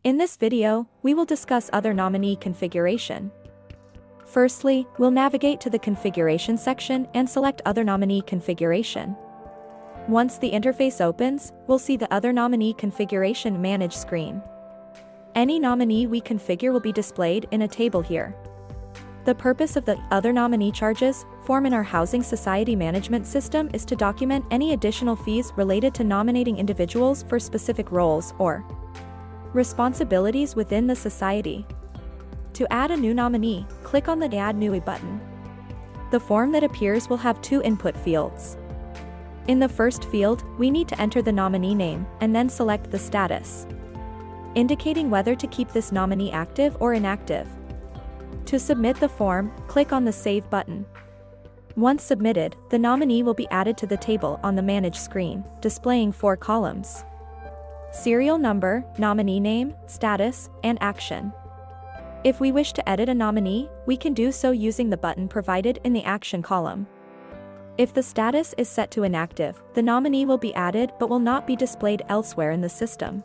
In this video, we will discuss Other Nominee Configuration. Firstly, we'll navigate to the Configuration section and select Other Nominee Configuration. Once the interface opens, we'll see the Other Nominee Configuration Manage screen. Any nominee we configure will be displayed in a table here. The purpose of the Other Nominee Charges form in our Housing Society Management System is to document any additional fees related to nominating individuals for specific roles or responsibilities within the society. To add a new nominee, click on the Add New button. The form that appears will have two input fields. In the first field, we need to enter the nominee name and then select the status, indicating whether to keep this nominee active or inactive. To submit the form, click on the Save button. Once submitted, the nominee will be added to the table on the Manage screen, displaying 4 columns: serial number, nominee name, status, and action. If we wish to edit a nominee, we can do so using the button provided in the Action column. If the status is set to inactive, the nominee will be added but will not be displayed elsewhere in the system.